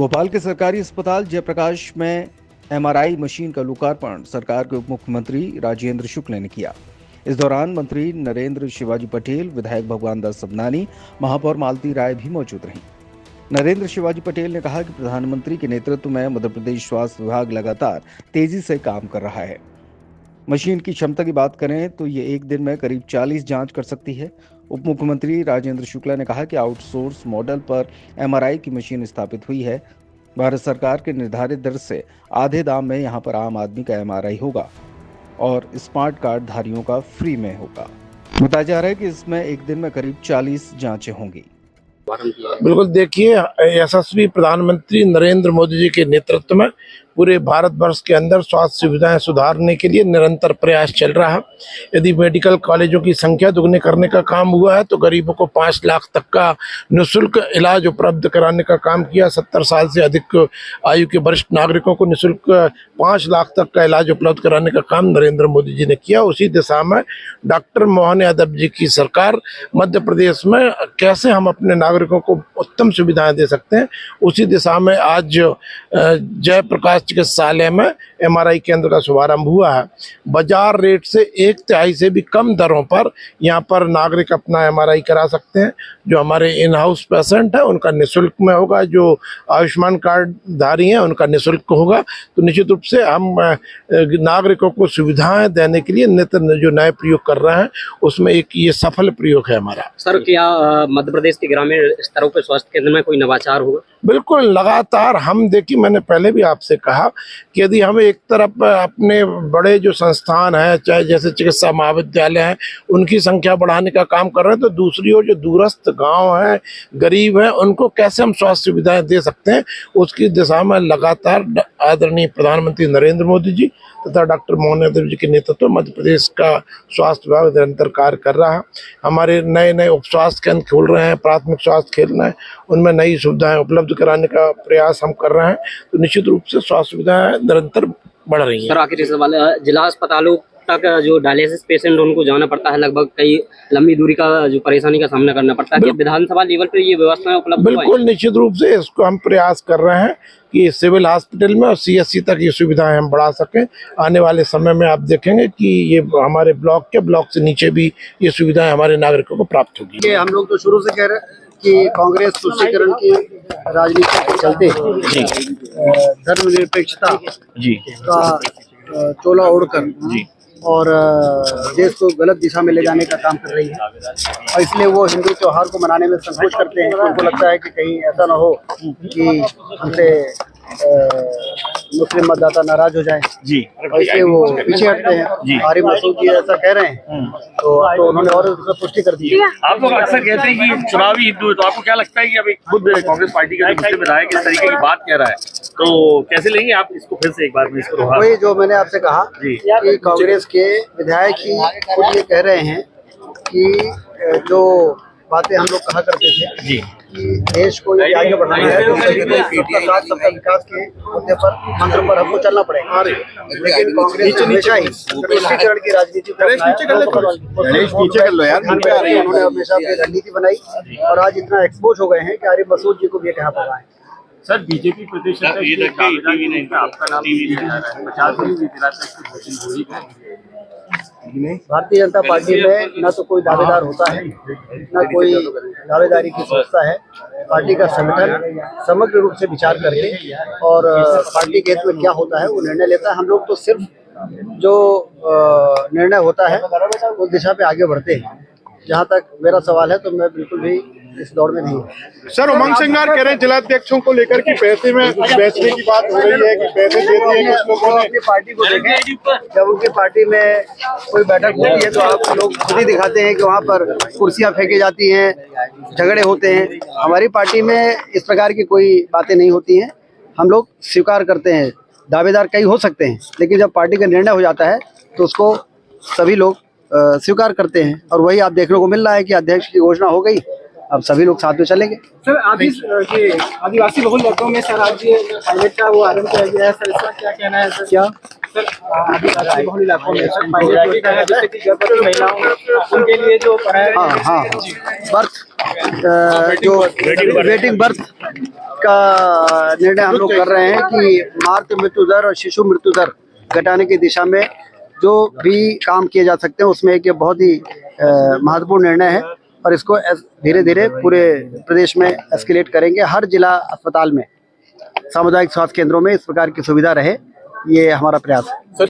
भोपाल के सरकारी अस्पताल जयप्रकाश में एमआरआई मशीन का लोकार्पण सरकार के उप मुख्यमंत्री राजेंद्र शुक्ल ने किया। इस दौरान मंत्री नरेंद्र शिवाजी पटेल, विधायक भगवान दास सबनानी, महापौर मालती राय भी मौजूद रहीं। नरेंद्र शिवाजी पटेल ने कहा कि प्रधानमंत्री के नेतृत्व में मध्य प्रदेश स्वास्थ्य विभाग लगातार तेजी से काम कर रहा है। मशीन की क्षमता की बात करें तो ये एक दिन में करीब 40 जांच कर सकती है। उप मुख्यमंत्री राजेंद्र शुक्ला ने कहा कि आउटसोर्स मॉडल पर एमआरआई की मशीन स्थापित हुई है। भारत सरकार के निर्धारित दर से आधे दाम में यहां पर आम आदमी का एमआरआई होगा और स्मार्ट कार्ड धारियों का फ्री में होगा। बताया जा रहा है कि इसमें एक दिन में करीब 40 जांचें होंगी। बिल्कुल, देखिए, यशस्वी प्रधानमंत्री नरेंद्र मोदी जी के नेतृत्व में पूरे भारतवर्ष के अंदर स्वास्थ्य सुविधाएं सुधारने के लिए निरंतर प्रयास चल रहा है। यदि मेडिकल कॉलेजों की संख्या दुगनी करने का काम हुआ है तो गरीबों को 5 लाख तक का निःशुल्क इलाज उपलब्ध कराने का काम किया। 70 साल से अधिक आयु के वरिष्ठ नागरिकों को निःशुल्क 5 लाख तक का इलाज उपलब्ध कराने का काम नरेंद्र मोदी जी ने किया। उसी दिशा में डॉक्टर मोहन यादव जी की सरकार मध्य प्रदेश में कैसे हम अपने नागरिकों को उत्तम सुविधाएं दे सकते हैं, उसी दिशा में आज जयप्रकाश चिकित्सालय में एमआरआई केंद्र का शुभारंभ हुआ है। बाजार रेट से 1/3 से भी कम दरों पर यहाँ पर नागरिक अपना एमआरआई करा सकते हैं। जो हमारे इन हाउस पेशेंट है उनका निःशुल्क में होगा, जो आयुष्मान कार्ड धारी हैं उनका निःशुल्क होगा। तो निश्चित रूप से हम नागरिकों को सुविधाएं देने के लिए नित्य जो नए प्रयोग कर रहे हैं उसमें एक ये सफल प्रयोग है हमारा। सर, क्या मध्य प्रदेश के ग्रामीण स्तरों पर स्वास्थ्य केंद्र में कोई नवाचार होगा? बिल्कुल, लगातार हम देखिए, मैंने पहले भी आपसे कहा कि यदि हम एक तरफ अपने बड़े जो संस्थान हैं, चाहे जैसे चिकित्सा महाविद्यालय हैं, उनकी संख्या बढ़ाने का काम कर रहे हैं, तो दूसरी ओर जो दूरस्थ गांव हैं, गरीब हैं, उनको कैसे हम स्वास्थ्य सुविधाएं दे सकते हैं, उसकी दिशा में लगातार आदरणीय प्रधानमंत्री नरेंद्र मोदी जी तथा डॉक्टर मोहन यादव जी के नेतृत्व में मध्य प्रदेश का स्वास्थ्य विभाग निरंतर कार्य कर रहा है। हमारे नए नए उप स्वास्थ्य केंद्र खोल रहे हैं, प्राथमिक स्वास्थ्य केंद्र हैं, उनमें नई सुविधाएं उपलब्ध कराने का प्रयास हम कर रहे हैं। तो निश्चित रूप से स्वास्थ्य सुविधाएं निरंतर बढ़ रही हैं। सर, आखिरी सवाल, जिला अस्पतालों तक जो डायलिसिस पेशेंट उनको जाना पड़ता है, लगभग कई लंबी दूरी का जो परेशानी का सामना करना पड़ता है, कि विधानसभा लेवल पर ये व्यवस्थाएं उपलब्ध? बिल्कुल, निश्चित रूप से इसको हम प्रयास कर रहे हैं कि सिविल हॉस्पिटल में और सीएससी तक ये सुविधाएं हम बढ़ा सकें। आने वाले समय में आप देखेंगे कि ये हमारे ब्लॉक से नीचे भी ये सुविधाएं हमारे नागरिकों को प्राप्त होगी। हम लोग तो शुरू से कह रहे हैं कि कांग्रेस तुष्टीकरण की राजनीति के चलते धर्मनिरपेक्षता का चोला ओढ़कर और देश को गलत दिशा में ले जाने का काम कर रही है, और इसलिए वो हिंदू त्योहार को मनाने में संकोच करते हैं। उनको लगता है कि कहीं ऐसा ना हो कि हमसे मुस्लिम मतदाता नाराज हो जाए जी, और इसलिए वो पीछे हटते हैं। आरिफ मसूद जी ऐसा कह रहे हैं तो उन्होंने और पुष्टि कर दी है। आप लोग अक्सर कहते हैं कि चुनावी हिंदू है, तो आपको क्या लगता है कि अभी खुद कांग्रेस पार्टी का जो विधायक इस तरीके की बात कह रहा है, तो कैसे लेंगे आप इसको? फिर से एक बार वही जो मैंने आपसे कहा कि कांग्रेस के विधायक ही खुद ये कह रहे हैं कि जो बातें हम लोग कहा करते थे जी कि देश को ये आगे बढ़ाना है तो सभी को सबका साथ सबका विकास के मुद्दे पर मंत्र पर हमको चलना पड़ेगा। लेकिन कांग्रेस हमेशा ही तुष्टीकरण की राजनीति उन्होंने हमेशा अपनी रणनीति बनाई और आज इतना एक्सपोज हो गए हैं कि आरिफ मसूद जी को भी कहा पड़ा है। सर, बीजेपी प्रदेश आपका नाम भारतीय जनता पार्टी में न तो कोई दावेदार होता है, न कोई दावेदारी की सोचता है। पार्टी का संगठन समग्र रूप से विचार करके और पार्टी के हित में क्या होता है वो निर्णय लेता है। हम लोग तो सिर्फ जो निर्णय होता है उस दिशा पे आगे बढ़ते हैं। जहाँ तक मेरा सवाल है तो मैं बिल्कुल भी इस दौड़ में नहीं हूँ। सर, उमंग सिंगार कह रहे हैं जिलाध्यक्षों को लेकर कि पैसे में बेचने की बात हो रही है कि पैसे दे दिए कुछ लोगों ने। अपनी पार्टी को देखें, जब उनकी पार्टी में कोई बैठक होती है तो आप लोग खुद ही दिखाते हैं कि वहाँ पर कुर्सियाँ फेंकी जाती हैं, झगड़े होते हैं। हमारी पार्टी में इस प्रकार की कोई बातें नहीं होती हैं। हम लोग स्वीकार करते हैं, दावेदार कई हो सकते हैं, लेकिन जब पार्टी का निर्णय हो जाता है तो उसको सभी लोग स्वीकार करते हैं। और वही आप देखने को मिल रहा है कि अध्यक्ष की घोषणा हो गई अब सभी लोग साथ में चलेंगे। सर ये आदिवासी बहुल वर्गों में सर आज ये पायलट का वो आरंभ किया गया है सर, इसका क्या कहना है सर? क्या सर आदिवासी बहुल इलाकों में सर पायलट योजना है जिससे कि गर्भवती महिलाओं उनके लिए जो हाँ हाँ बर्थ जो वेटिंग बर्थ का निर्णय हम लोग कर रहे हैं कि मातृ मृत्यु दर और शिशु मृत्यु दर घटाने की दिशा में जो भी काम किए जा सकते हैं उसमें एक ये बहुत ही महत्वपूर्ण निर्णय है और इसको धीरे धीरे पूरे प्रदेश में एस्केलेट करेंगे। हर जिला अस्पताल में सामुदायिक स्वास्थ्य केंद्रों में इस प्रकार की सुविधा रहे, ये हमारा प्रयास है।